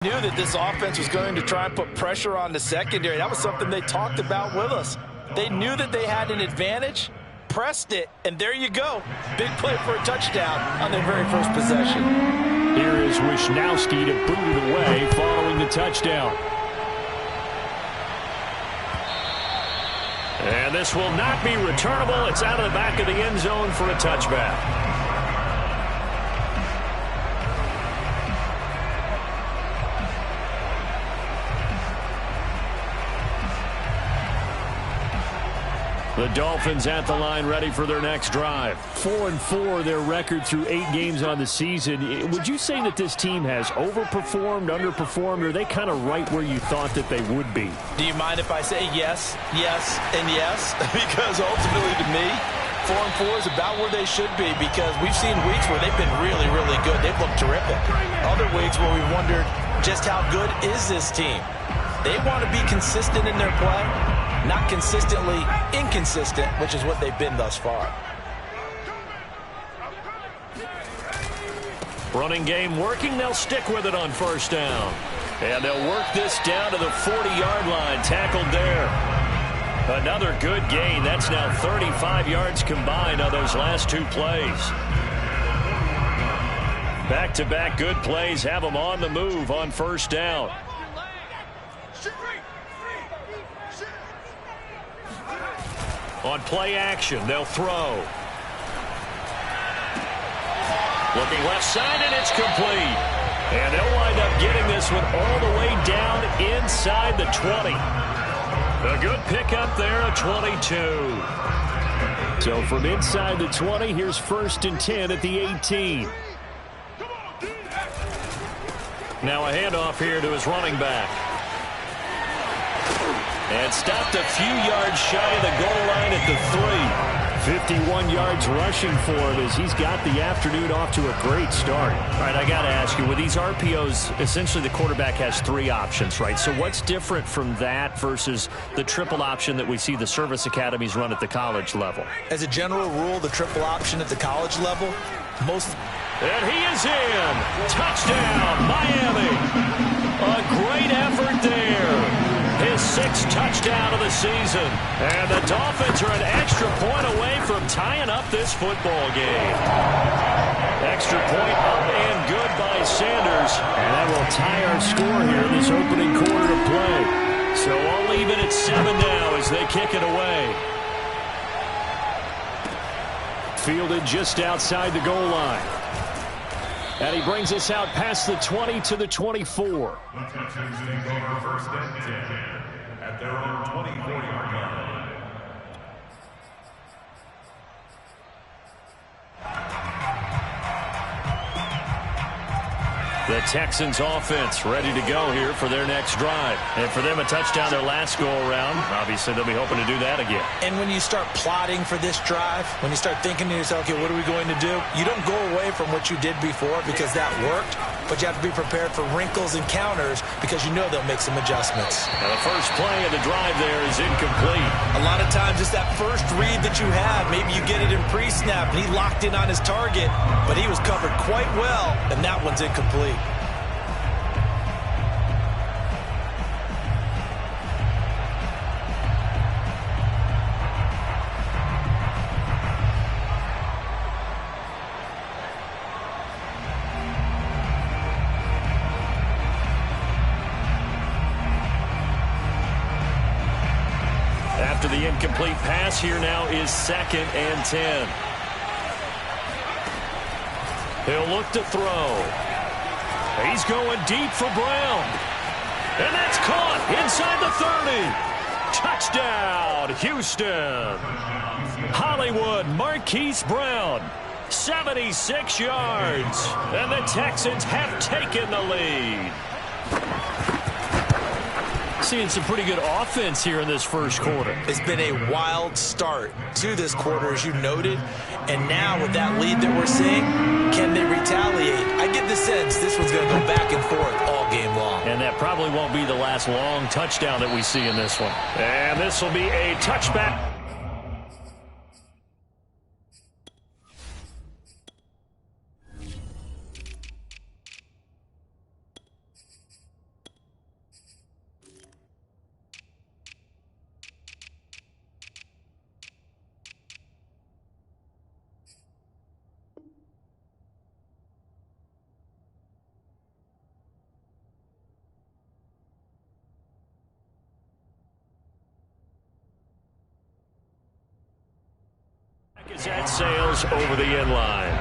Knew that this offense was going to try and put pressure on the secondary. That was something they talked about with us. They knew that they had an advantage, pressed it, and there you go. Big play for a touchdown on their very first possession. Here is Wisnowski to boot it away following the touchdown. And this will not be returnable. It's out of the back of the end zone for a touchback. The Dolphins at the line ready for their next drive. 4-4 their record through 8 games on the season. Would you say that this team has overperformed, underperformed, or are they kind of right where you thought that they would be? Do you mind if I say yes, yes, and yes? Because ultimately to me, 4-4 is about where they should be because we've seen weeks where they've been really, really good. They've looked terrific. Other weeks where we've wondered just how good is this team. They want to be consistent in their play. Not consistently inconsistent, which is what they've been thus far. Running game working. They'll stick with it on first down. And they'll work this down to the 40-yard line. Tackled there. Another good gain. That's now 35 yards combined on those last 2 plays. Back-to-back good plays have them on the move on first down. On play action, they'll throw. Looking left side, and it's complete. And they'll wind up getting this one all the way down inside the 20. A good pickup there, a 22. So from inside the 20, here's 1st and 10 at the 18. Now a handoff here to his running back. And stopped a few yards shy of the goal line at the 3. 51 yards rushing for him as he's got the afternoon off to a great start. All right, I got to ask you, with these RPOs, essentially the quarterback has 3 options, right? So what's different from that versus the triple option that we see the service academies run at the college level? As a general rule, the triple option at the college level, most... And he is in. Touchdown, Miami. A great effort there. His 6th touchdown of the season. And the Dolphins are an extra point away from tying up this football game. Extra point up and good by Sanders. And that will tie our score here in this opening quarter of play. So I'll leave it at 7 now as they kick it away. Fielded just outside the goal line. And he brings us out past the 20 to the 24. First and 10 at their own 24-yard line. The Texans offense ready to go here for their next drive. And for them, a touchdown their last go-around. Obviously, they'll be hoping to do that again. And when you start plotting for this drive, when you start thinking to yourself, okay, what are we going to do? You don't go away from what you did before because that worked, but you have to be prepared for wrinkles and counters because you know they'll make some adjustments. Now the first play of the drive there is incomplete. A lot of times it's that first read that you have. Maybe you get it in pre-snap, and he locked in on his target, but he was covered quite well, and that one's incomplete. After the incomplete pass, here now is 2nd and 10. He'll look to throw. He's going deep for Brown. And that's caught inside the 30. Touchdown, Houston. Hollywood Marquise Brown, 76 yards. And the Texans have taken the lead. Seeing some pretty good offense here in this first quarter. It's been a wild start to this quarter, as you noted. And now with that lead that we're seeing, can they retaliate? I get the sense this one's going to go back and forth all game long. And that probably won't be the last long touchdown that we see in this one. And this will be a touchback. sails over the end line.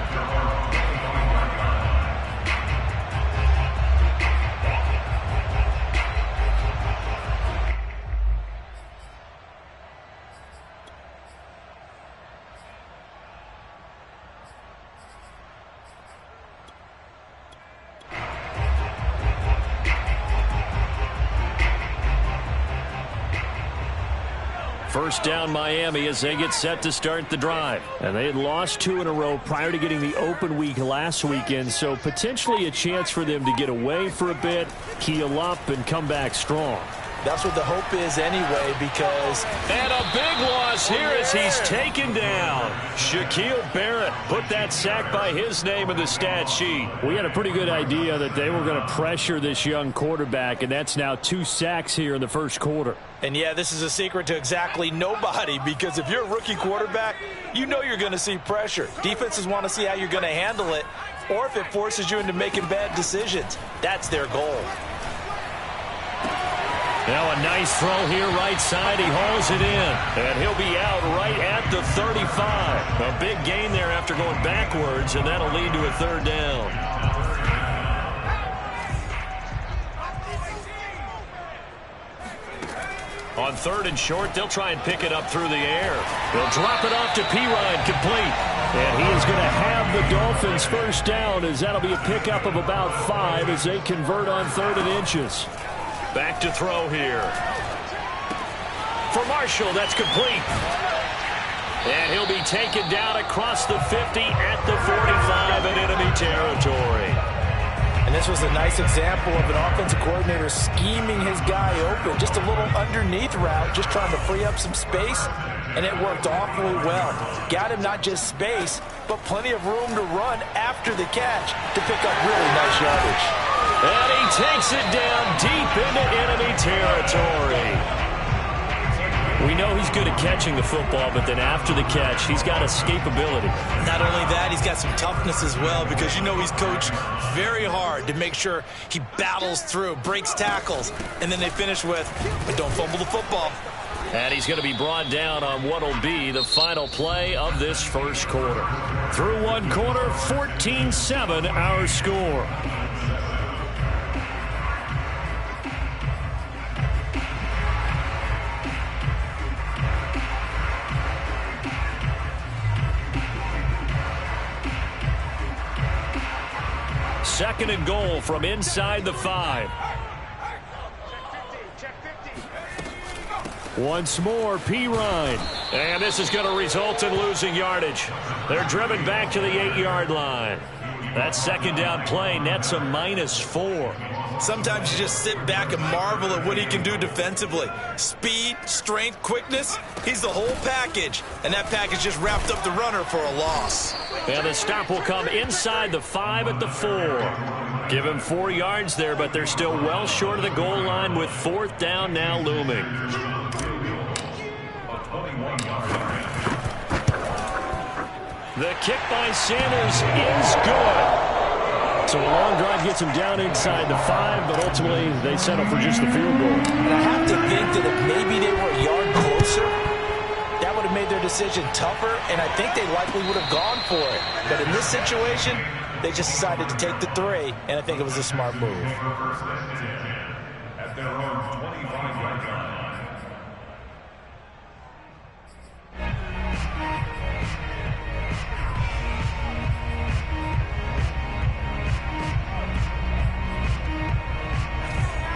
First down Miami as they get set to start the drive. And they had lost 2 in a row prior to getting the open week last weekend, so potentially a chance for them to get away for a bit, heal up, and come back strong. That's what the hope is anyway, because... And a big loss here as he's taken down. Shaquille Barrett put that sack by his name in the stat sheet. We had a pretty good idea that they were going to pressure this young quarterback, and that's now 2 sacks here in the first quarter. And yeah, this is a secret to exactly nobody, because if you're a rookie quarterback, you know you're going to see pressure. Defenses want to see how you're going to handle it, or if it forces you into making bad decisions. That's their goal. Now a nice throw here right side. He hauls it in. And he'll be out right at the 35. A big gain there after going backwards, and that'll lead to a third down. On 3rd and short, they'll try and pick it up through the air. They'll drop it off to Pirine, complete. And he is going to have the Dolphins first down, as that'll be a pickup of about 5 as they convert on 3rd and inches. Back to throw here. For Marshall, that's complete. And he'll be taken down across the 50 at the 45 in enemy territory. And this was a nice example of an offensive coordinator scheming his guy open. Just a little underneath route, just trying to free up some space, and it worked awfully well. Got him not just space, but plenty of room to run after the catch to pick up really nice yardage. And he takes it down deep into enemy territory. We know he's good at catching the football, but then after the catch, he's got escapability. Not only that, he's got some toughness as well, because you know he's coached very hard to make sure he battles through, breaks tackles, and then they finish with, but don't fumble the football. And he's going to be brought down on what will be the final play of this first quarter. Through one quarter, 14-7 our score. Second and goal from inside the 5. Once more, Pirine. And this is going to result in losing yardage. They're driven back to the 8-yard line. That second down play nets a -4. Sometimes you just sit back and marvel at what he can do defensively. Speed, strength, quickness, he's the whole package. And that package just wrapped up the runner for a loss. And the stop will come inside the 5 at the 4. Give him 4 yards there, but they're still well short of the goal line with 4th down now looming. The kick by Sanders is good. So a long drive gets him down inside the 5, but ultimately they settle for just the field goal. And I have to think that if maybe they were a yard closer, that would have made their decision tougher, and I think they likely would have gone for it. But in this situation, they just decided to take the 3, and I think it was a smart move. At their own 25-yard line.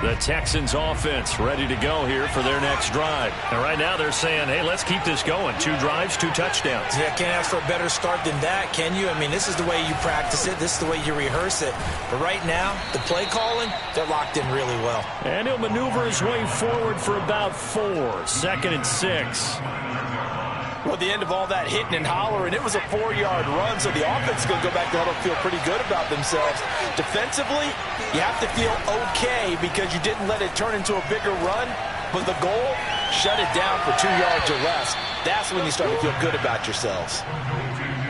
The Texans offense ready to go here for their next drive. And right now they're saying, hey, let's keep this going. 2 drives, 2 touchdowns. Yeah, can't ask for a better start than that, can you? I mean, this is the way you practice it. This is the way you rehearse it. But right now, the play calling, they're locked in really well. And he'll maneuver his way forward for about 4. 2nd and 6. Well, at the end of all that hitting and hollering, it was a 4-yard run, so the offense is going to go back to huddle and feel pretty good about themselves. Defensively, you have to feel okay because you didn't let it turn into a bigger run, but the goal, shut it down for 2 yards or less. That's when you start to feel good about yourselves.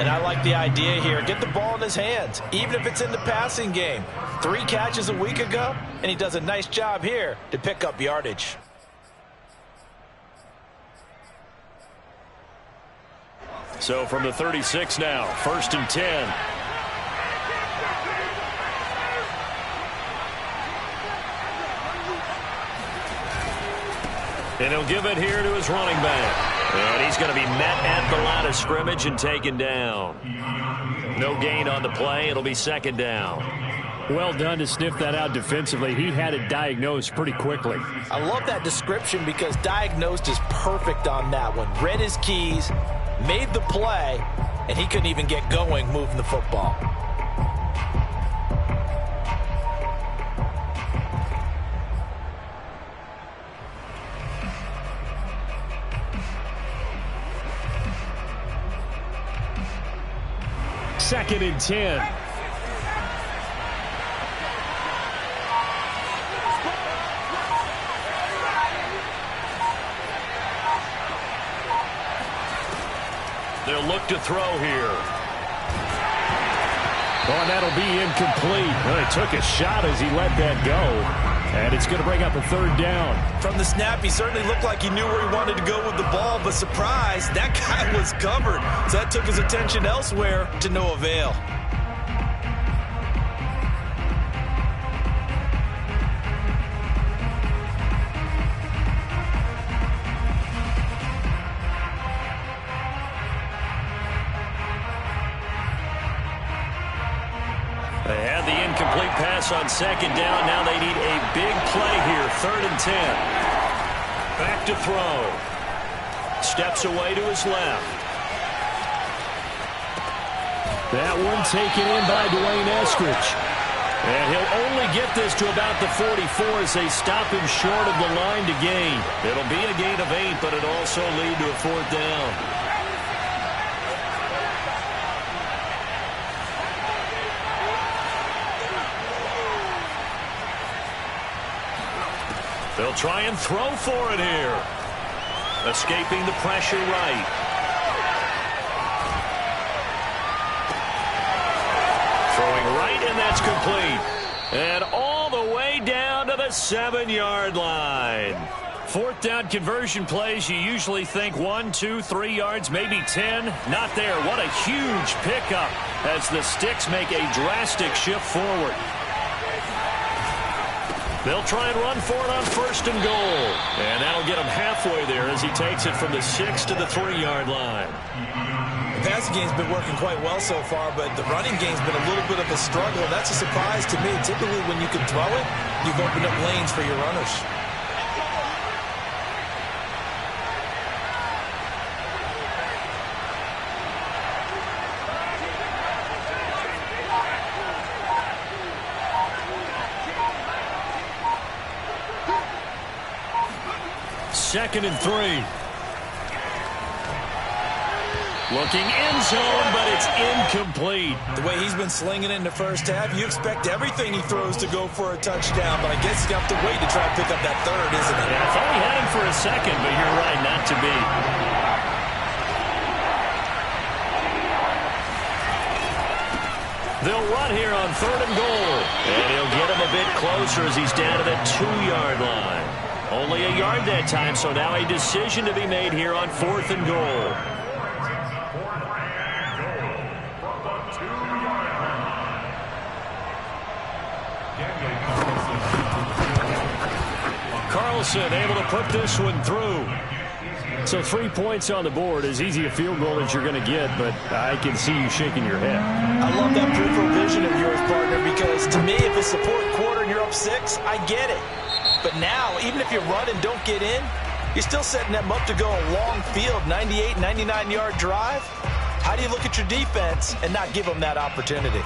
And I like the idea here. Get the ball in his hands, even if it's in the passing game. 3 catches a week ago, and he does a nice job here to pick up yardage. So from the 36 now, 1st and 10. And he'll give it here to his running back. And he's going to be met at the line of scrimmage and taken down. No gain on the play. It'll be 2nd down. Well done to sniff that out defensively. He had it diagnosed pretty quickly. I love that description because diagnosed is perfect on that one. Read his keys, made the play, and he couldn't even get going moving the football. Second and 10. They'll look to throw here. Oh, and that'll be incomplete. Well, he took a shot as he let that go. And it's going to bring up a 3rd down. From the snap, he certainly looked like he knew where he wanted to go with the ball, but surprise, that guy was covered. So that took his attention elsewhere to no avail. They had the incomplete pass on 2nd down. Now they need a big play here. 3rd and 10. Back to throw. Steps away to his left. That one taken in by Dwayne Eskridge. And he'll only get this to about the 44 as they stop him short of the line to gain. It'll be a gain of 8, but it'll also lead to a 4th down. They'll try and throw for it here. Escaping the pressure right. Throwing right, and that's complete. And all the way down to the 7-yard line. 4th down conversion plays, you usually think 1, 2, 3 yards, maybe 10. Not there. What a huge pickup as the Sticks make a drastic shift forward. They'll try and run for it on 1st and goal. And that'll get him halfway there as he takes it from the 6 to the 3-yard line. The passing game's been working quite well so far, but the running game's been a little bit of a struggle. That's a surprise to me. Typically, when you can throw it, you've opened up lanes for your runners. Second and 3. Looking end zone, but it's incomplete. The way he's been slinging it in the first half, you expect everything he throws to go for a touchdown, but I guess he's going to have to wait to try and pick up that 3rd, isn't it? Yeah, I thought he had him for a second, but you're right, not to be. They'll run here on 3rd and goal. And he'll get him a bit closer as he's down to the 2-yard line. Only a yard that time, so now a decision to be made here on 4th and goal. Carlson able to put this one through. So 3 points on the board, as easy a field goal as you're going to get, but I can see you shaking your head. I love that peripheral vision of yours, partner, because to me, if it's the 4th quarter and you're up 6, I get it. But now, even if you run and don't get in, you're still setting them up to go a long field, 98, 99-yard drive. How do you look at your defense and not give them that opportunity?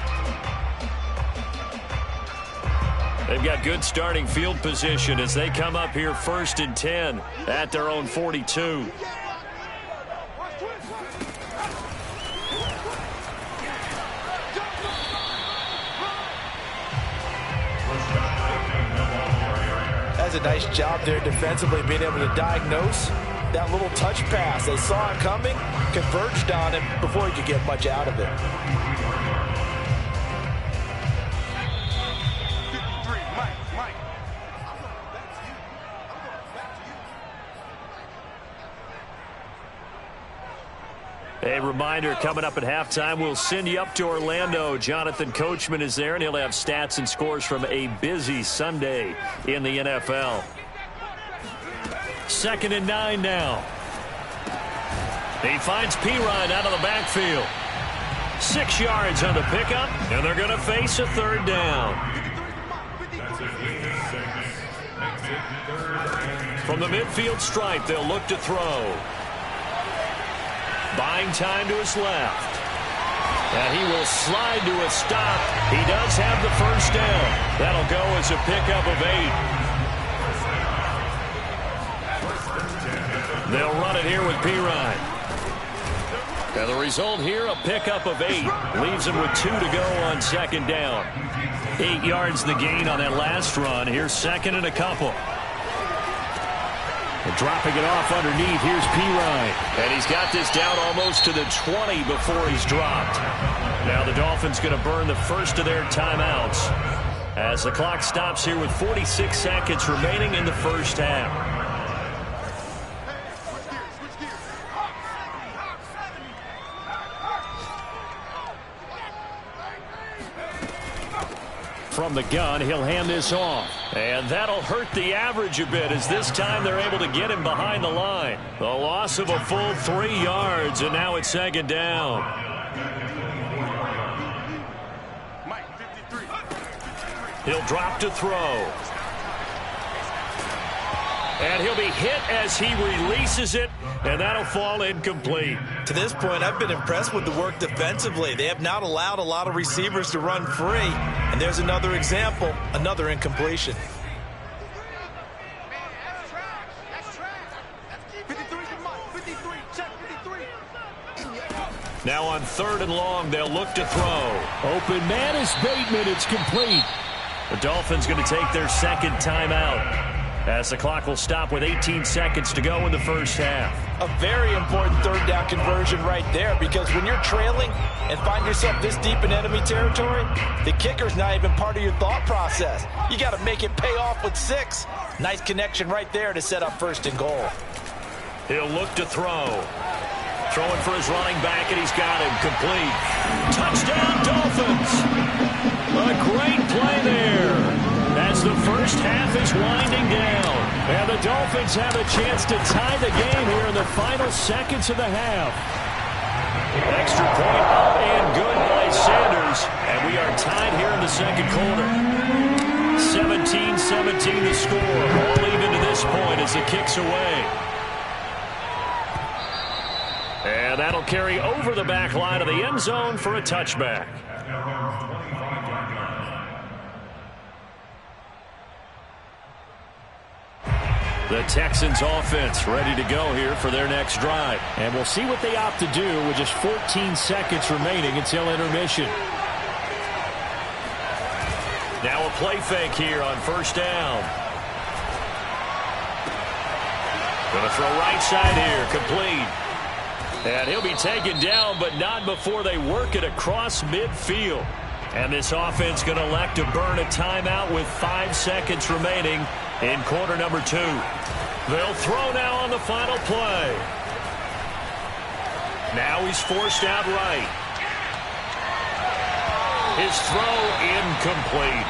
They've got good starting field position as they come up here 1st and 10 at their own 42. That's a nice job there defensively, being able to diagnose that little touch pass. They saw it coming, converged on it before he could get much out of it. A reminder, coming up at halftime, we'll send you up to Orlando. Jonathan Coachman is there, and he'll have stats and scores from a busy Sunday in the NFL. 2nd and 9 now. He finds Pirine out of the backfield. 6 yards on the pickup, and they're going to face a 3rd down. From the midfield stripe, they'll look to throw. Buying time to his left. And he will slide to a stop. He does have the 1st down. That'll go as a pickup of 8. They'll run it here with Pirine. And the result here, a pickup of 8. Leaves him with 2 to go on 2nd down. 8 yards the gain on that last run. Here's 2nd and a couple. And dropping it off underneath, here's Pirine. And he's got this down almost to the 20 before he's dropped. Now the Dolphins going to burn the first of their timeouts as the clock stops here with 46 seconds remaining in the first half. From the gun, he'll hand this off. And that'll hurt the average a bit as this time they're able to get him behind the line. The loss of a full 3 yards, and now it's 2nd down. He'll drop to throw. And he'll be hit as he releases it, and that'll fall incomplete. To this point, I've been impressed with the work defensively. They have not allowed a lot of receivers to run free. And there's another example, another incompletion. Now on 3rd and long, they'll look to throw. Open man is Bateman. It's complete. The Dolphins going to take their 2nd timeout as the clock will stop with 18 seconds to go in the first half. A very important 3rd down conversion right there, because when you're trailing and find yourself this deep in enemy territory, the kicker's not even part of your thought process. You got to make it pay off with 6. Nice connection right there to set up 1st and goal. He'll look to throw. Throwing for his running back, and he's got him complete. Touchdown, Dolphins! A great play there as the first half is winding down. And the Dolphins have a chance to tie the game here in the final seconds of the half. Extra point up and good by Sanders. And we are tied here in the 2nd quarter. 17-17 the score. All even to this point as it kicks away. And that'll carry over the back line of the end zone for a touchback. The Texans offense ready to go here for their next drive. And we'll see what they opt to do with just 14 seconds remaining until intermission. Now a play fake here on 1st down. Going to throw right side here, complete. And he'll be taken down, but not before they work it across midfield. And this offense going to elect to burn a timeout with 5 seconds remaining in quarter number 2. They'll throw now on the final play. Now he's forced out right. His throw incomplete.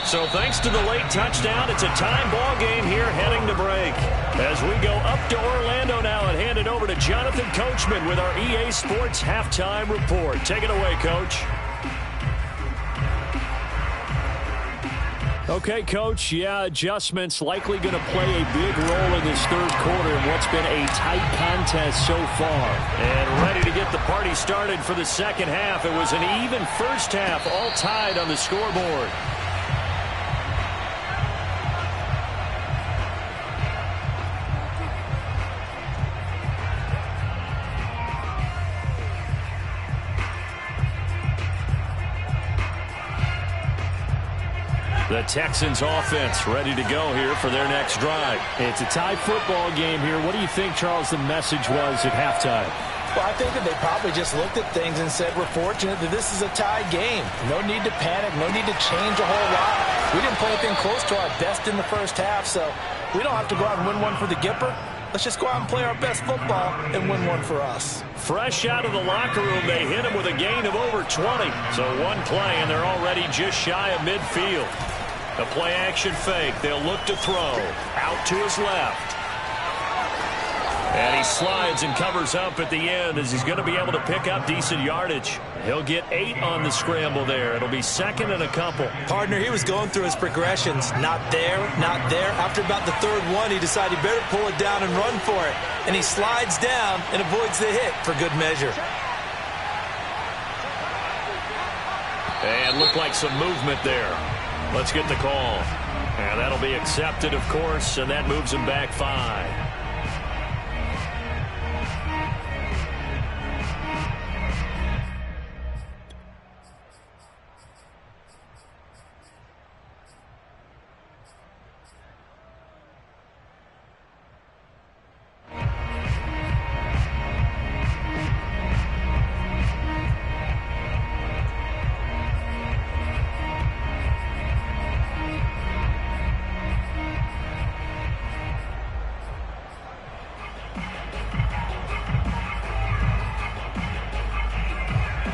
So thanks to the late touchdown, it's a time ball game here heading to break. As we go up to Orlando now and hand it over to Jonathan Coachman with our EA Sports Halftime Report. Take it away, Coach. Okay, Coach. Yeah, adjustments likely going to play a big role in this 3rd quarter in what's been a tight contest so far. And ready to get the party started for the 2nd half. It was an even first half, all tied on the scoreboard. The Texans offense ready to go here for their next drive. It's a tie football game here. What do you think, Charles, the message was at halftime? Well, I think that they probably just looked at things and said, we're fortunate that this is a tie game. No need to panic. No need to change a whole lot. We didn't play anything close to our best in the first half, so we don't have to go out and win one for the Gipper. Let's just go out and play our best football and win one for us. Fresh out of the locker room, they hit him with a gain of over 20. So one play, and they're already just shy of midfield. A play-action fake. They'll look to throw. Out to his left. And he slides and covers up at the end as he's going to be able to pick up decent yardage. He'll get 8 on the scramble there. It'll be second and a couple. Partner, he was going through his progressions. Not there, not there. After about the third one, he decided he better pull it down and run for it. And he slides down and avoids the hit for good measure. And looked like some movement there. Let's get the call. And that'll be accepted, of course, and that moves him back 5.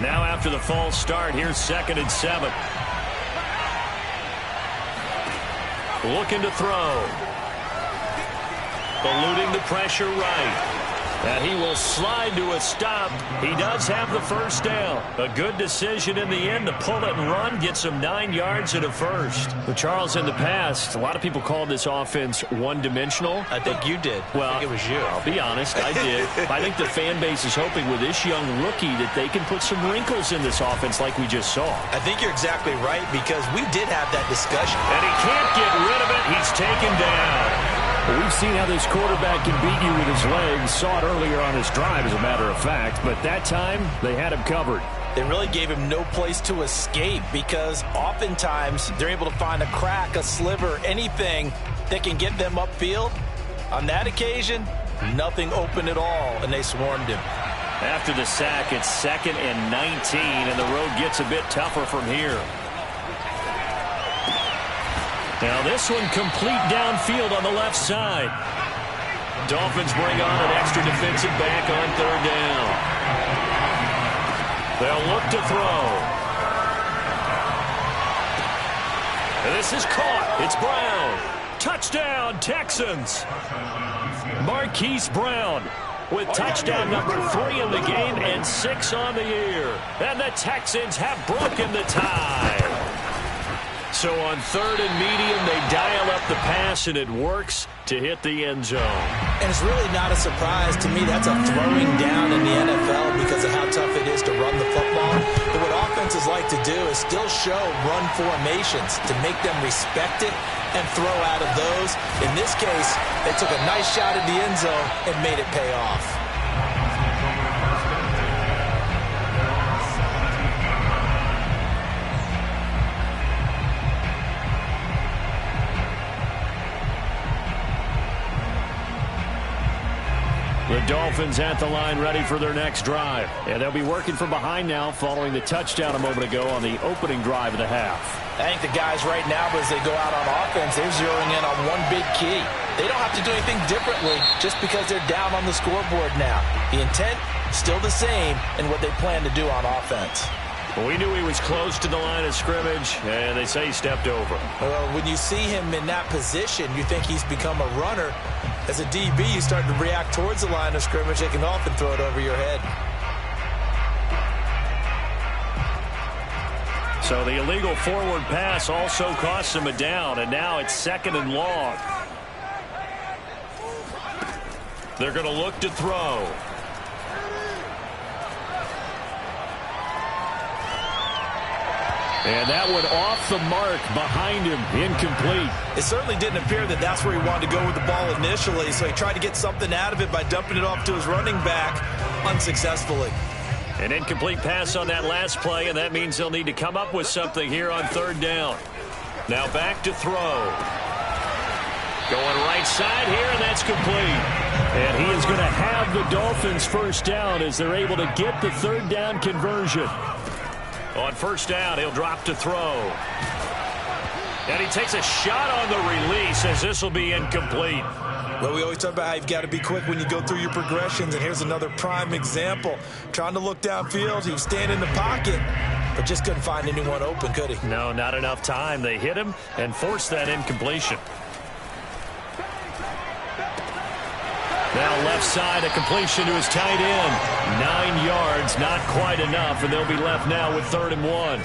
Now after the false start, here's 2nd and 7. Looking to throw. Eluding the pressure right. And he will slide to a stop. He does have the first down. A good decision in the end to pull it and run. Gets him 9 yards and a first. But Charles, in the past, a lot of people called this offense one-dimensional. I think you did. Well, I think it was you. I'll be honest, I did. I think the fan base is hoping with this young rookie that they can put some wrinkles in this offense like we just saw. I think you're exactly right because we did have that discussion. And he can't get rid of it. He's taken down. Well, we've seen how this quarterback can beat you with his legs. Saw it earlier on his drive, as a matter of fact. But that time, they had him covered. They really gave him no place to escape because oftentimes they're able to find a crack, a sliver, anything that can get them upfield. On that occasion, nothing open at all, and they swarmed him. After the sack, it's 2nd and 19, and the road gets a bit tougher from here. Now this one complete downfield on the left side. Dolphins bring on an extra defensive back on 3rd down. They'll look to throw. And this is caught. It's Brown. Touchdown, Texans. Marquise Brown with touchdown number 3 in the game and 6 on the year. And the Texans have broken the tie. So on 3rd and medium, they dial up the pass, and it works to hit the end zone. And it's really not a surprise. To me, that's a throwing down in the NFL because of how tough it is to run the football. But what offenses like to do is still show run formations to make them respect it and throw out of those. In this case, they took a nice shot at the end zone and made it pay off. The Dolphins at the line ready for their next drive. And they'll be working from behind now following the touchdown a moment ago on the opening drive of the half. I think the guys right now, as they go out on offense, they're zeroing in on one big key. They don't have to do anything differently just because they're down on the scoreboard now. The intent, still the same in what they plan to do on offense. Well, we knew he was close to the line of scrimmage, and they say he stepped over. Well, when you see him in that position, you think he's become a runner. As a DB, you start to react towards the line of scrimmage. They can often throw it over your head. So the illegal forward pass also costs him a down, and now it's 2nd and long. They're going to look to throw. And that one off the mark behind him, incomplete. It certainly didn't appear that that's where he wanted to go with the ball initially, so he tried to get something out of it by dumping it off to his running back unsuccessfully. An incomplete pass on that last play, and that means they'll need to come up with something here on 3rd down. Now back to throw. Going right side here, and that's complete. And he is going to have the Dolphins first down as they're able to get the 3rd down conversion. On 1st down, he'll drop to throw. And he takes a shot on the release as this will be incomplete. Well, we always talk about how you've got to be quick when you go through your progressions, and here's another prime example. Trying to look downfield, he was standing in the pocket, but just couldn't find anyone open, could he? No, not enough time. They hit him and forced that incompletion. Now left side, a completion to his tight end. 9 yards, not quite enough, and they'll be left now with 3rd and 1.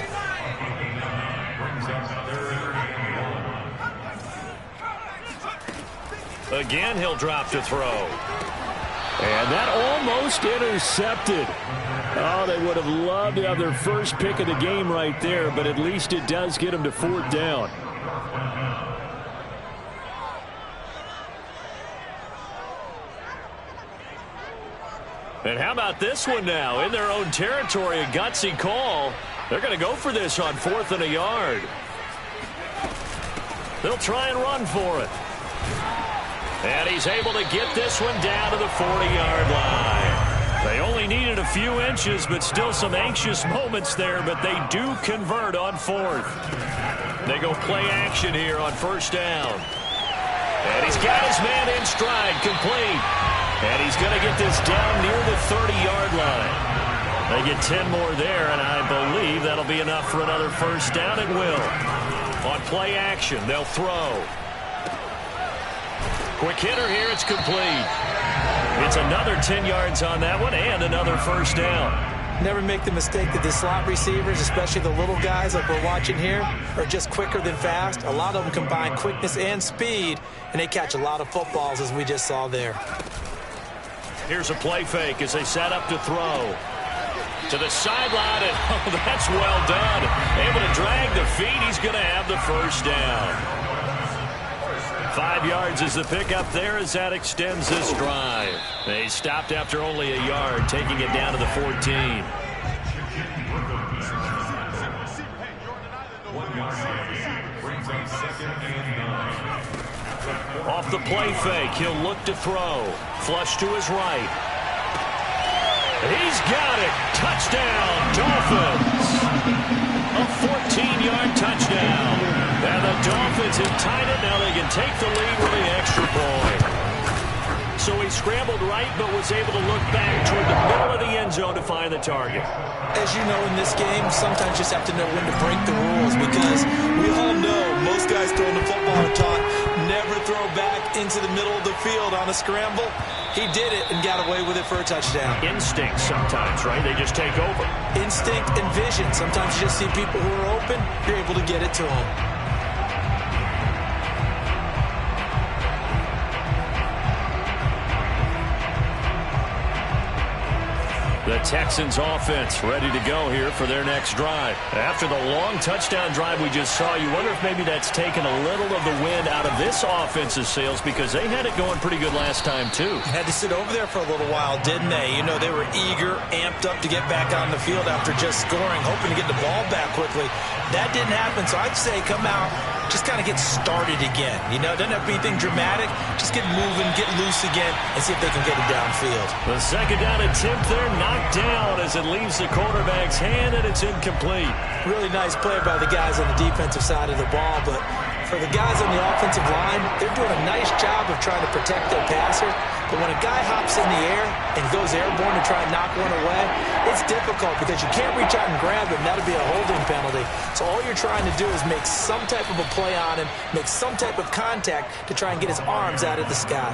Again, he'll drop to throw. And that almost intercepted. Oh, they would have loved to have their first pick of the game right there, but at least it does get them to 4th down. And how about this one now? In their own territory, a gutsy call. They're going to go for this on 4th and a yard. They'll try and run for it. And he's able to get this one down to the 40-yard line. They only needed a few inches, but still some anxious moments there, but they do convert on 4th. They go play action here on 1st down. And he's got his man in stride, complete. And he's going to get this down near the 30-yard line. They get 10 more there, and I believe that'll be enough for another 1st down. It will. On play action, they'll throw. Quick hitter here, it's complete. It's another 10 yards on that one and another 1st down. Never make the mistake that the slot receivers, especially the little guys like we're watching here, are just quicker than fast. A lot of them combine quickness and speed, and they catch a lot of footballs, as we just saw there. Here's a play fake as they set up to throw. To the sideline, and oh, that's well done. Able to drag the feet. He's going to have the 1st down. 5 yards is the pickup there as that extends this drive. They stopped after only a yard, taking it down to the 14. Off the play fake, he'll look to throw. Flush to his right. He's got it. Touchdown, Dolphins. A 14-yard touchdown. And the Dolphins have tied it. Now they can take the lead with the extra point. So he scrambled right, but was able to look back toward the middle of the end zone to find the target. As you know, in this game, sometimes you just have to know when to break the rules, because we all know most guys throwing the football are taught never throw back into the middle of the field on a scramble. He did it and got away with it for a touchdown. Instinct sometimes, right? They just take over. Instinct and vision. Sometimes you just see people who are open, you're able to get it to them. The Texans offense ready to go here for their next drive. After the long touchdown drive we just saw, you wonder if maybe that's taken a little of the wind out of this offense's sails, because they had it going pretty good last time too. Had to sit over there for a little while, didn't they? You know, they were eager, amped up to get back on the field after just scoring, hoping to get the ball back quickly. That didn't happen, so I'd say come out, just kind of get started again. You know, it doesn't have to be anything dramatic. Just get moving, get loose again, and see if they can get it downfield. The 2nd down attempt there, knocked down as it leaves the quarterback's hand, and it's incomplete. Really nice play by the guys on the defensive side of the ball, but for the guys on the offensive line, they're doing a nice job of trying to protect their passer. But when a guy hops in the air and goes airborne to try and knock one away, it's difficult because you can't reach out and grab him. That'll be a holding penalty. So all you're trying to do is make some type of a play on him, make some type of contact to try and get his arms out of the sky.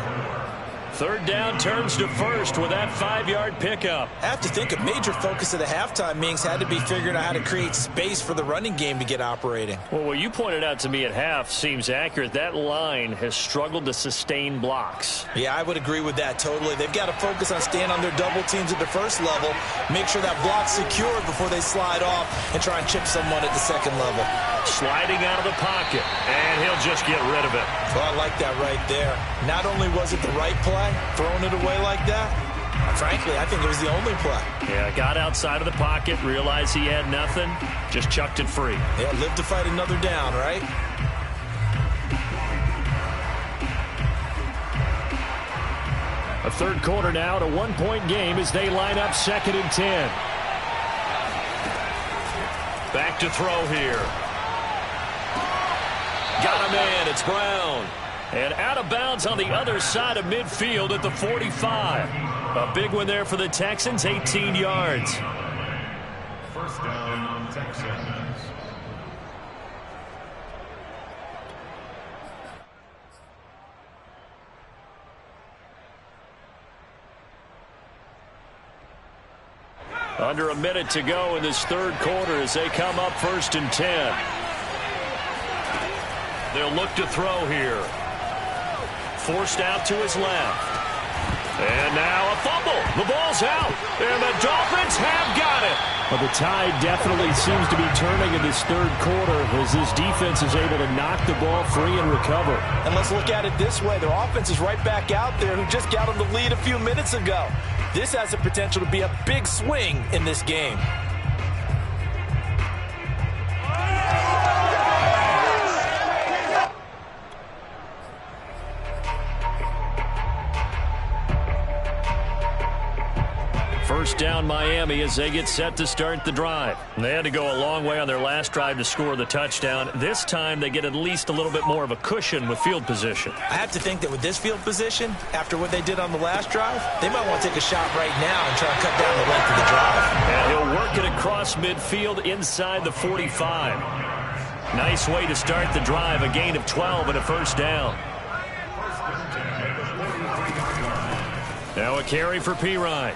3rd down turns to 1st with that 5-yard pickup. I have to think a major focus of the halftime meetings had to be figuring out how to create space for the running game to get operating. Well, what you pointed out to me at half seems accurate. That line has struggled to sustain blocks. Yeah, I would agree with that totally. They've got to focus on staying on their double teams at the first level, make sure that block's secured before they slide off and try and chip someone at the 2nd level. Sliding out of the pocket, and he'll just get rid of it. Well, I like that right there. Not only was it the right play, throwing it away like that, frankly, I think it was the only play. Yeah, got outside of the pocket, realized he had nothing, just chucked it free. Yeah, live to fight another down, right? A 3rd quarter now, at a 1-point game as they line up 2nd and 10. Back to throw here. Got him in. It's Brown. And out of bounds on the other side of midfield at the 45. A big one there for the Texans, 18 yards. First down, Texans. Under a minute to go in this third quarter as they come up 1st and 10. They'll look to throw here. Forced out to his left. And now a fumble. The ball's out. And the Dolphins have got it. Well, the tide definitely seems to be turning in this third quarter as this defense is able to knock the ball free and recover. And let's look at it this way. Their offense is right back out there who just got them the lead a few minutes ago. This has the potential to be a big swing in this game. First down Miami as they get set to start the drive. They had to go a long way on their last drive to score the touchdown. This time they get at least a little bit more of a cushion with field position. I have to think that with this field position, after what they did on the last drive, they might want to take a shot right now and try to cut down the length of the drive. And he'll work it across midfield inside the 45. Nice way to start the drive, a gain of 12 and a first down. Now a carry for Pirine.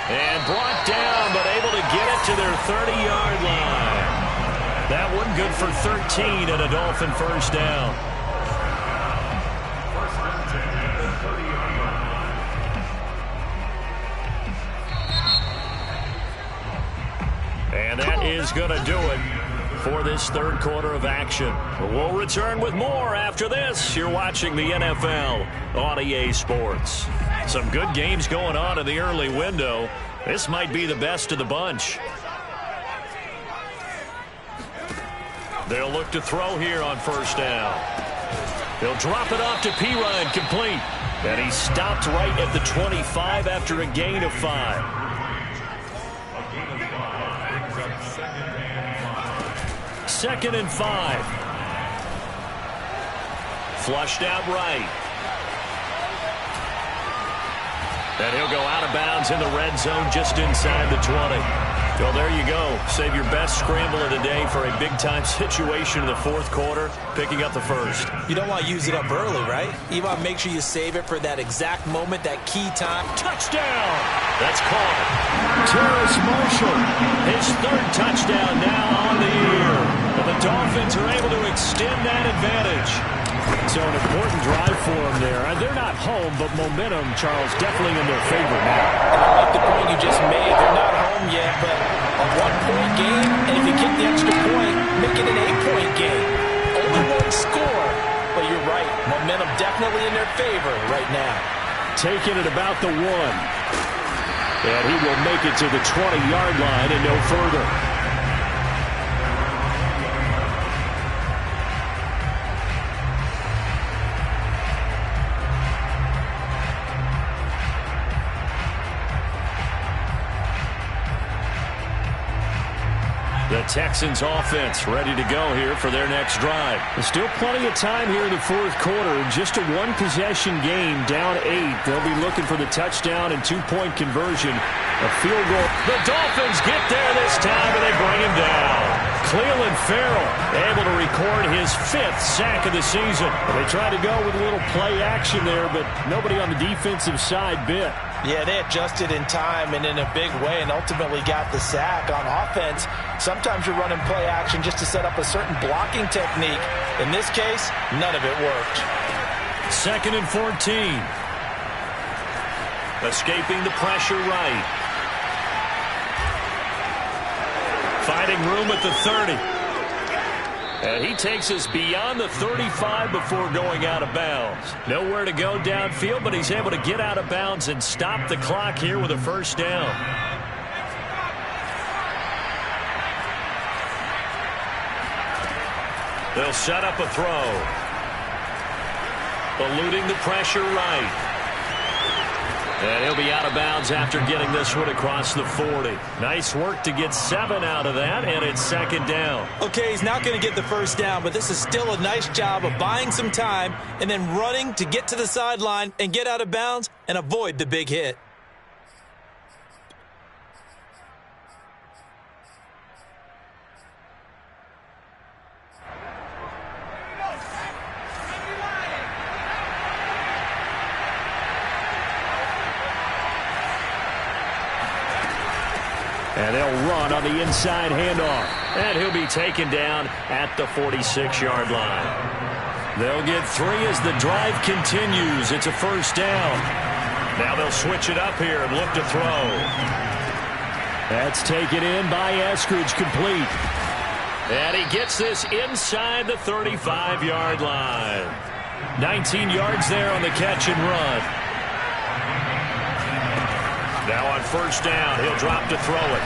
And brought down, but able to get it to their 30-yard line. That one good for 13 and a Dolphin first down. And that is going to do it for this third quarter of action. We'll return with more after this. You're watching the NFL on EA Sports. Some good games going on in the early window. This might be the best of the bunch. They'll look to throw here on first down. They'll drop it off to Pirine, complete. And he stopped right at the 25 after a gain of 5. Second and 5. Flushed out right. And he'll go out of bounds in the red zone just inside the 20. Well, there you go. Save your best scramble of the day for a big-time situation in the fourth quarter, picking up the first. You don't want to use it up early, right? You want to make sure you save it for that exact moment, that key time. Touchdown! That's caught. Terrace Marshall. His third touchdown now on the year. And the Dolphins are able to extend that advantage. So an important drive for them there. They're not home, but momentum, Charles, definitely in their favor now. And I like the point you just made. They're not home yet, but a one-point game, and if you kick the extra point, make it an 8-point game. Only one score, but you're right. Momentum definitely in their favor right now. Taking it about the 1. And he will make it to the 20-yard line and no further. The Texans offense ready to go here for their next drive. There's still plenty of time here in the fourth quarter. Just a one-possession game, down 8. They'll be looking for the touchdown and 2-point conversion. A field goal. The Dolphins get there this time, and they bring him down. Cleveland Farrell able to record his 5th sack of the season. Well, they tried to go with a little play action there, but nobody on the defensive side bit. Yeah, they adjusted in time and in a big way and ultimately got the sack. On offense, sometimes you're running play action just to set up a certain blocking technique. In this case, none of it worked. 2nd and 14. Escaping the pressure right. Finding room at the 30. And he takes us beyond the 35 before going out of bounds. Nowhere to go downfield, but he's able to get out of bounds and stop the clock here with a first down. They'll set up a throw. Eluding the pressure right. And he'll be out of bounds after getting this one across the 40. Nice work to get 7 out of that, and it's second down. Okay, he's not going to get the first down, but this is still a nice job of buying some time and then running to get to the sideline and get out of bounds and avoid the big hit. And they'll run on the inside handoff. And he'll be taken down at the 46-yard line. They'll get 3 as the drive continues. It's a first down. Now they'll switch it up here and look to throw. That's taken in by Eskridge, complete. And he gets this inside the 35-yard line. 19 yards there on the catch and run. Now on first down, he'll drop to throw it.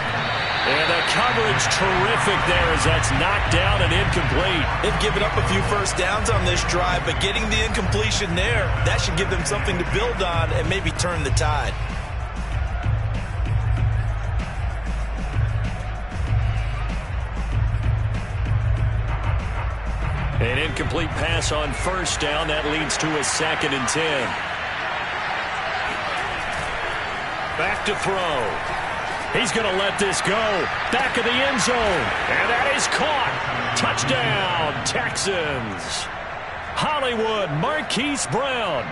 And the coverage terrific there as that's knocked down and incomplete. They've given up a few first downs on this drive, but getting the incompletion there, that should give them something to build on and maybe turn the tide. An incomplete pass on first down. That leads to a 2nd and 10. Back to throw. He's going to let this go. Back of the end zone. And that is caught. Touchdown, Texans. Hollywood Marquise Brown.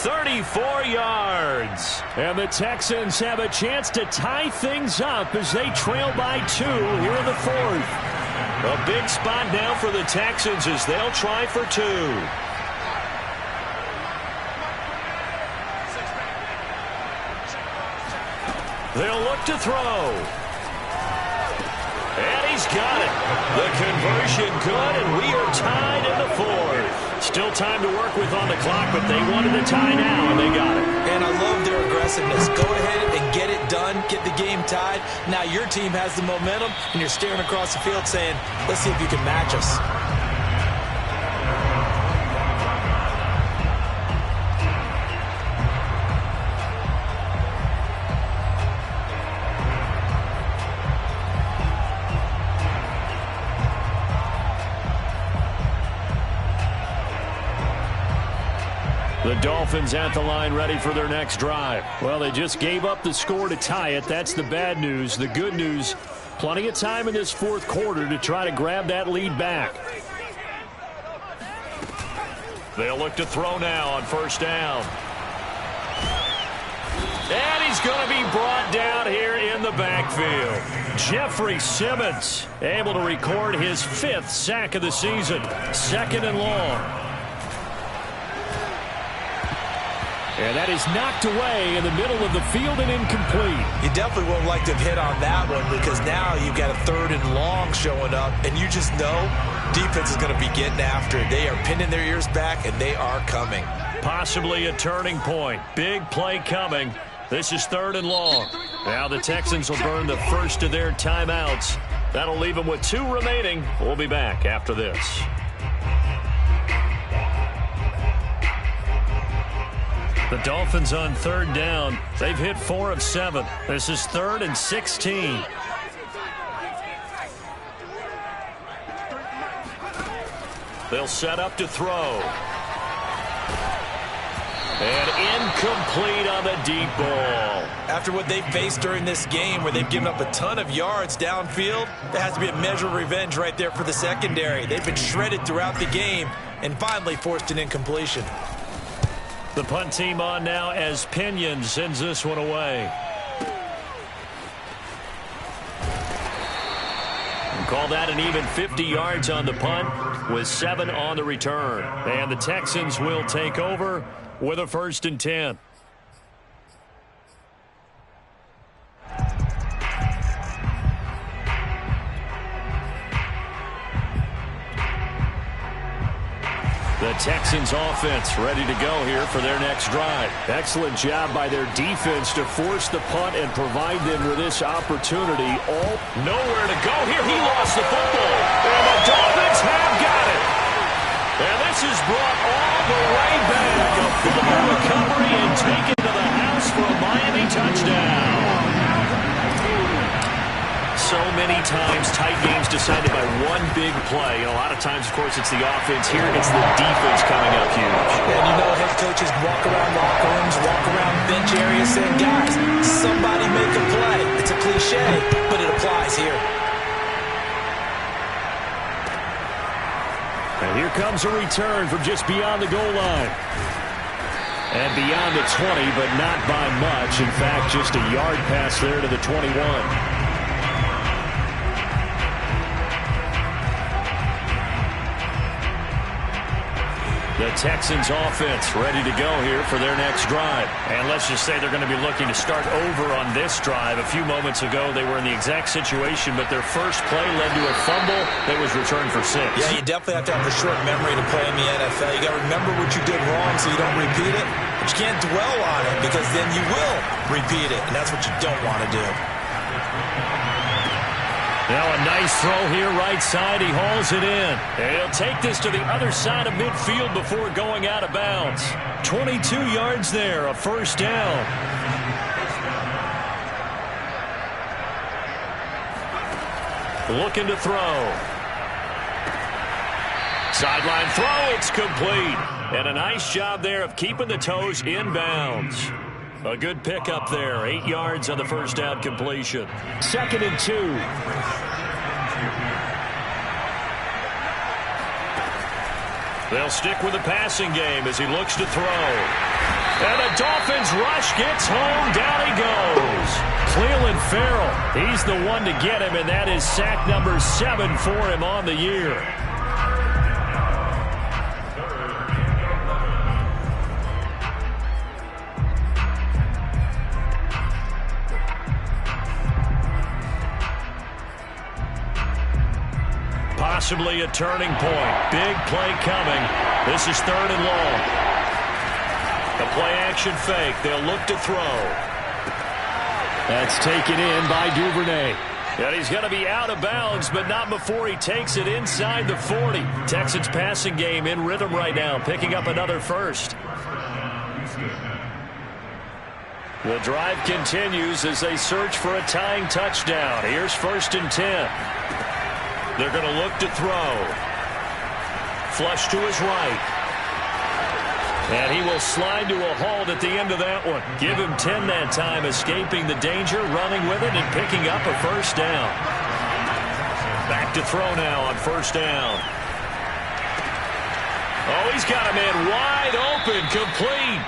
34 yards. And the Texans have a chance to tie things up as they trail by 2 here in the 4th. A big spot now for the Texans as they'll try for 2. They'll look to throw. And he's got it. The conversion good, and we are tied in the 4th. Still time to work with on the clock, but they wanted the tie now, and they got it. And I love their aggressiveness. Go ahead and get it done, get the game tied. Now your team has the momentum, and you're staring across the field saying, let's see if you can match us. The Dolphins at the line ready for their next drive. Well, they just gave up the score to tie it. That's the bad news. The good news, plenty of time in this 4th quarter to try to grab that lead back. They'll look to throw now on first down. And he's going to be brought down here in the backfield. Jeffrey Simmons able to record his 5th sack of the season. 2nd and long. And that is knocked away in the middle of the field and incomplete. You definitely won't like to have hit on that one because now you've got a 3rd and long showing up, and you just know defense is going to be getting after it. They are pinning their ears back, and they are coming. Possibly a turning point. Big play coming. This is 3rd and long. Now the Texans will burn the first of their timeouts. That'll leave them with 2 remaining. We'll be back after this. The Dolphins on 3rd down. They've hit 4 of 7. This is 3rd and 16. They'll set up to throw. And incomplete on the deep ball. After what they've faced during this game where they've given up a ton of yards downfield, there has to be a measure of revenge right there for the secondary. They've been shredded throughout the game and finally forced an incompletion. The punt team on now as Pinion sends this one away. And call that an even 50 yards on the punt with 7 on the return. And the Texans will take over with a 1st and 10. The Texans offense ready to go here for their next drive. Excellent job by their defense to force the punt and provide them with this opportunity. All nowhere to go here. He lost the football. And the Dolphins have got it. And this is brought all the way back. A fumble recovery and taken to the house for a so many times tight games decided by one big play. And a lot of times, of course, it's the offense. Here, it's the defense coming up huge. And you know, head coaches walk around locker rooms, walk around bench areas saying, guys, somebody make a play. It's a cliche, but it applies here. And here comes a return from just beyond the goal line. And beyond the 20, but not by much. In fact, just a yard pass there to the 21. The Texans offense ready to go here for their next drive. And let's just say they're going to be looking to start over on this drive. A few moments ago, they were in the exact situation, but their first play led to a fumble that was returned for 6. Yeah, you definitely have to have a short memory to play in the NFL. You got to remember what you did wrong so you don't repeat it. But you can't dwell on it because then you will repeat it, and that's what you don't want to do. Now a nice throw here, right side. He hauls it in. And he'll take this to the other side of midfield before going out of bounds. 22 yards there, a first down. Looking to throw. Sideline throw, it's complete. And a nice job there of keeping the toes in bounds. A good pickup there. 8 yards on the first down completion. 2nd and 2. They'll stick with the passing game as he looks to throw. And the Dolphins rush gets home. Down he goes. Cleveland Farrell, he's the one to get him, and that is sack number 7 for him on the year. Possibly a turning point. Big play coming. This is 3rd and long. The play-action fake. They'll look to throw. That's taken in by Duvernay. And he's going to be out of bounds, but not before he takes it inside the 40. Texans passing game in rhythm right now, picking up another first. The drive continues as they search for a tying touchdown. Here's 1st and 10. They're going to look to throw. Flush to his right. And he will slide to a halt at the end of that one. Give him 10 that time, escaping the danger, running with it, and picking up a first down. Back to throw now on 1st down. Oh, he's got a man wide open, complete.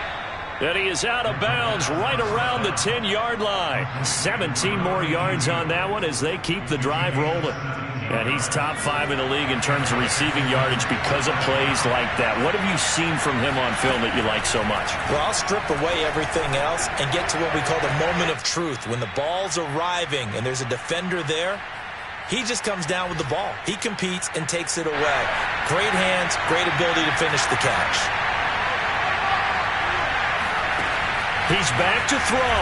And he is out of bounds right around the 10-yard line. 17 more yards on that one as they keep the drive rolling. And he's top 5 in the league in terms of receiving yardage because of plays like that. What have you seen from him on film that you like so much? Well, I'll strip away everything else and get to what we call the moment of truth. When the ball's arriving and there's a defender there, he just comes down with the ball. He competes and takes it away. Great hands, great ability to finish the catch. He's back to throw.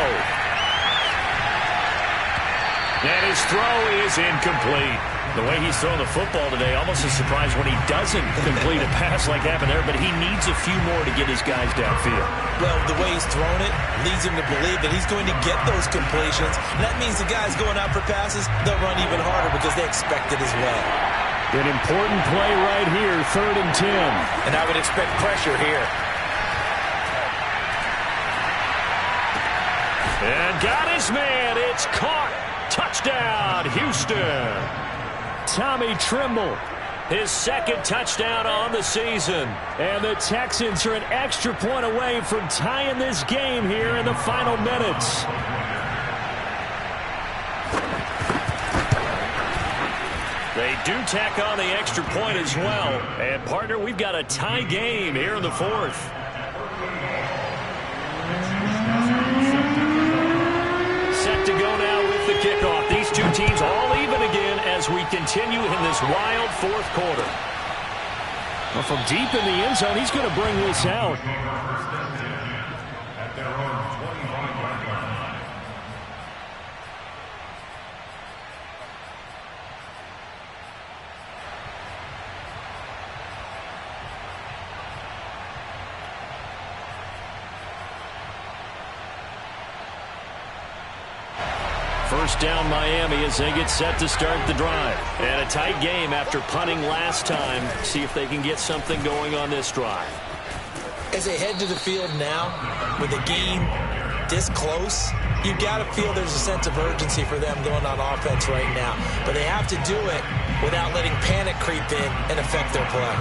And his throw is incomplete. The way he's throwing the football today, almost a surprise when he doesn't complete a pass like happened there, but he needs a few more to get his guys downfield. Well, the way he's thrown it leads him to believe that he's going to get those completions. And that means the guys going out for passes, they'll run even harder because they expect it as well. An important play right here, 3rd and 10. And I would expect pressure here. And got his man. It's caught. Touchdown, Houston. Tommy Trimble, his 2nd touchdown on the season. And the Texans are an extra point away from tying this game here in the final minutes. They do tack on the extra point as well. And, partner, we've got a tie game here in the 4th. Set to go now with the kickoff. These two teams all even again as we continue in this wild 4th quarter. Well, from deep in the end zone, he's going to bring this out. At their own 25-yard line. First down Miami as they get set to start the drive. And a tight game after punting last time. See if they can get something going on this drive. As they head to the field now, with the game this close, you've got to feel there's a sense of urgency for them going on offense right now. But they have to do it without letting panic creep in and affect their play.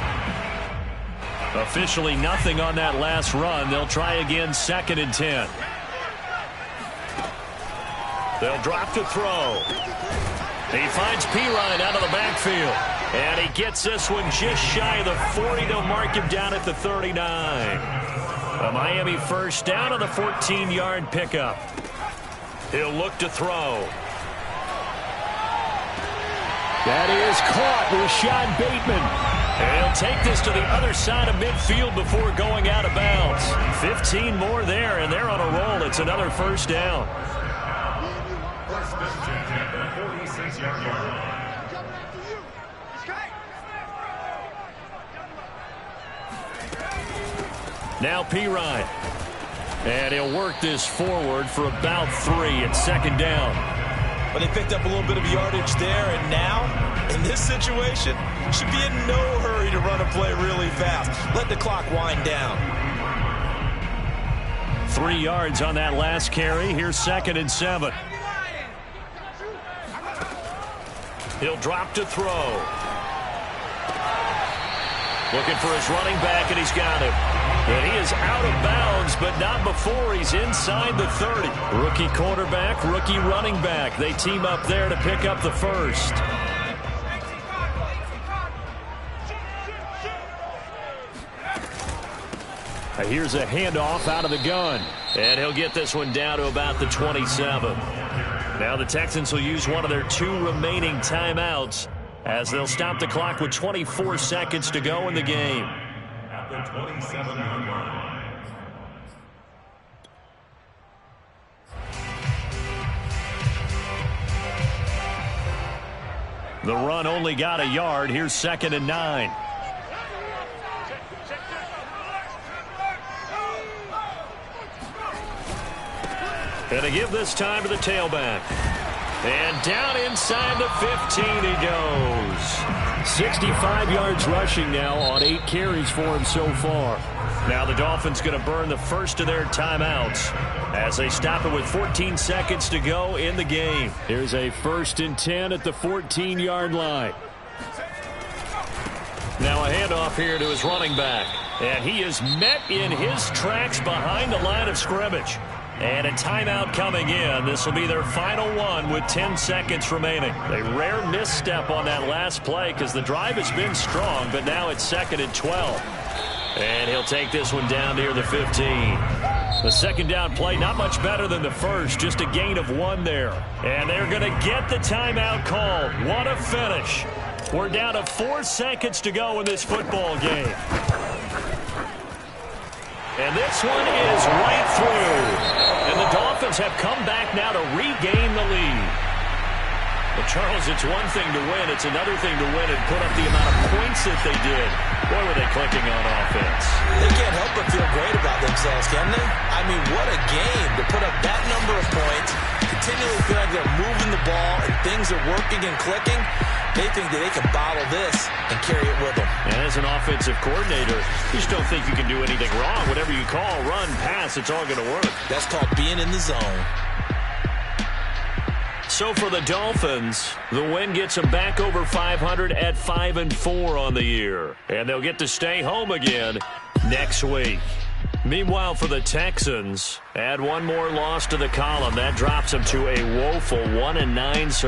Officially nothing on that last run. They'll try again, 2nd and 10. They'll drop to throw. He finds Pirine out of the backfield. And he gets this one just shy of the 40. They'll mark him down at the 39. A Miami first down on the 14-yard pickup. He'll look to throw. That is caught with Sean Bateman. And he'll take this to the other side of midfield before going out of bounds. 15 more there, and they're on a roll. It's another first down. First and 10 at the 46-yard line. Now Pirine. And he'll work this forward for about 3 at 2nd down. But they picked up a little bit of yardage there, and now, in this situation, should be in no hurry to run a play really fast. Let the clock wind down. 3 yards on that last carry. Here's 2nd and 7. He'll drop to throw. Looking for his running back, and he's got him. And he is out of bounds, but not before he's inside the 30. Rookie quarterback, rookie running back. They team up there to pick up the first. Here's a handoff out of the gun. And he'll get this one down to about the 27. Now the Texans will use one of their 2 remaining timeouts as they'll stop the clock with 24 seconds to go in the game. At the 27-yard line. The run only got a yard. Here's 2nd and 9. And to give this time to the tailback. And down inside the 15 he goes. 65 yards rushing now on 8 carries for him so far. Now the Dolphins going to burn the first of their timeouts as they stop it with 14 seconds to go in the game. Here's a 1st and 10 at the 14-yard line. Now a handoff here to his running back. And he is met in his tracks behind the line of scrimmage. And a timeout coming in. This will be their final one with 10 seconds remaining. A rare misstep on that last play because the drive has been strong, but now it's 2nd and 12. And he'll take this one down near the 15. The 2nd down play, not much better than the first, just a gain of 1 there. And they're going to get the timeout called. What a finish. We're down to 4 seconds to go in this football game. And this one is right through. And the Dolphins have come back now to regain the lead. Well, Charles, it's one thing to win. It's another thing to win and put up the amount of points that they did. Boy, were they clicking on offense. They can't help but feel great about themselves, can they? I mean, what a game to put up that number of points, continually feel like they're moving the ball and things are working and clicking. They think that they can bottle this and carry it with them. And as an offensive coordinator, you just don't think you can do anything wrong. Whatever you call, run, pass, it's all going to work. That's called being in the zone. So for the Dolphins, the win gets them back over 500 at 5-4 on the year. And they'll get to stay home again next week. Meanwhile, for the Texans, add one more loss to the column. That drops them to a woeful 1-9 so